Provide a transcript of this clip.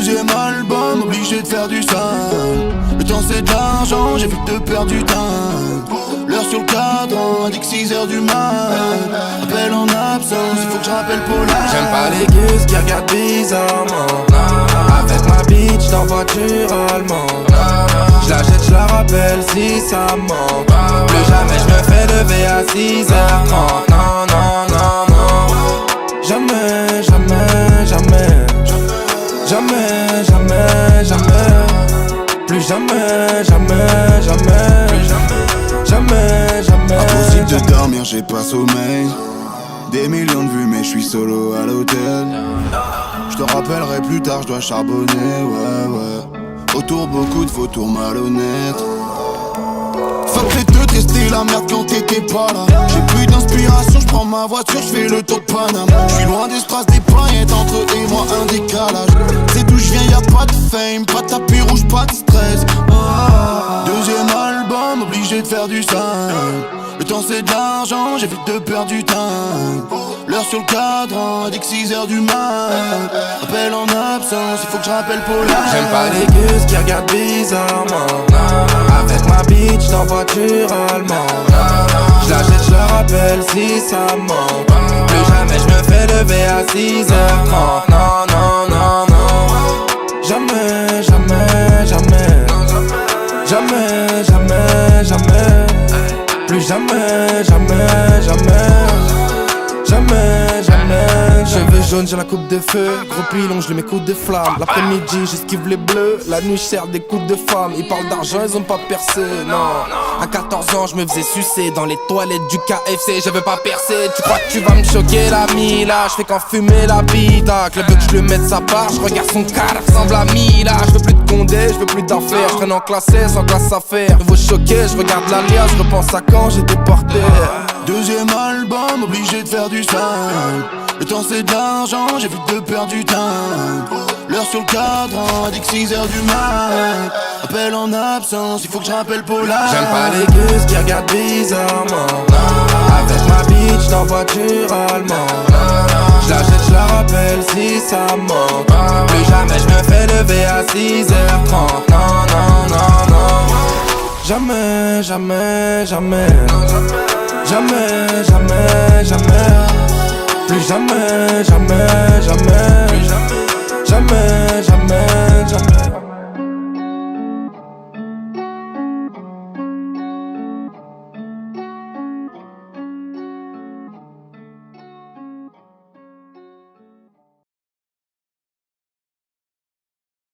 Deuxième album, obligé de faire du sale. Le temps c'est de l'argent, j'évite de perdre du temps. L'heure sur le cadran, indique 6h du mat. Appel en absence, il faut que je rappelle Paula. J'aime pas les gus qui regardent bizarrement. Avec ma bitch dans voiture allemande. J'la jette, j'la rappelle si ça me manque. Plus jamais j'me fais lever à 6h30. Non, non, non, non. Jamais, jamais, jamais. Jamais, jamais, jamais. Plus jamais, jamais, jamais. Jamais, jamais. Impossible de dormir, j'ai pas sommeil. Des millions de vues mais je suis solo à l'hôtel. Je te rappellerai plus tard, je dois charbonner, ouais ouais. Autour beaucoup de vautours malhonnêtes. Fuck les deux, tester la merde quand t'étais pas là. J'ai plus d'inspiration, je prends ma voiture, je fais le tour de Paname. Je suis loin des strass, des paillettes, entre eux et moi un décalage. C'est d'où je viens, y'a pas de fame, pas de tapis rouge, pas de stress. Deuxième album, obligé de faire du sale. Le temps c'est de l'argent, j'évite de perdre du temps. L'heure sur le cadran, indique 6h du mat. Appel en absence, il faut que je rappelle Paula. J'aime pas les gus qui regardent bizarrement. Avec ma bitch dans voiture allemande. J'la jette, j'la rappelle si ça me manque. Plus jamais j'me fais lever à 6h30. Non, non, non, non. Jamais, jamais, jamais. Jamais, jamais, jamais. Plus jamais, jamais, jamais. Jamais, jamais. Cheveux jaunes, j'ai la coupe de feu. Gros pilon, je lui mets coups de flamme. L'après-midi, j'esquive les bleus. La nuit, je sers des coups de femmes. Ils parlent d'argent, ils ont pas percé, non. À 14 ans, je me faisais sucer dans les toilettes du KFC. Je veux pas percer, tu crois que tu vas me choquer la Mila. Je fais qu'enfumer la bita. Club veut que je le mette sa part. Je regarde son car, ressemble à Mila. Je veux plus de Condé, je veux plus d'affaires. Je traîne en classe S, en classe affaires. Vous choquer, je regarde l'alias. Je repense à quand j'ai déporté. Deuxième album, obligé de faire du sale. Le temps c'est de l'argent, j'évite de perdre du temps. L'heure sur le cadran, indique 6h du mat. Appel en absence, il faut que je rappelle Paula. J'aime pas les gus qui regardent bizarrement. Avec ma bitch dans voiture allemande. J'la jette, j'la rappelle si ça me manque. Plus jamais j'me fais lever à 6h30. Non, non, non, non. Jamais, jamais, jamais. Jamais, jamais, jamais. Plus jamais, jamais, jamais. Jamais,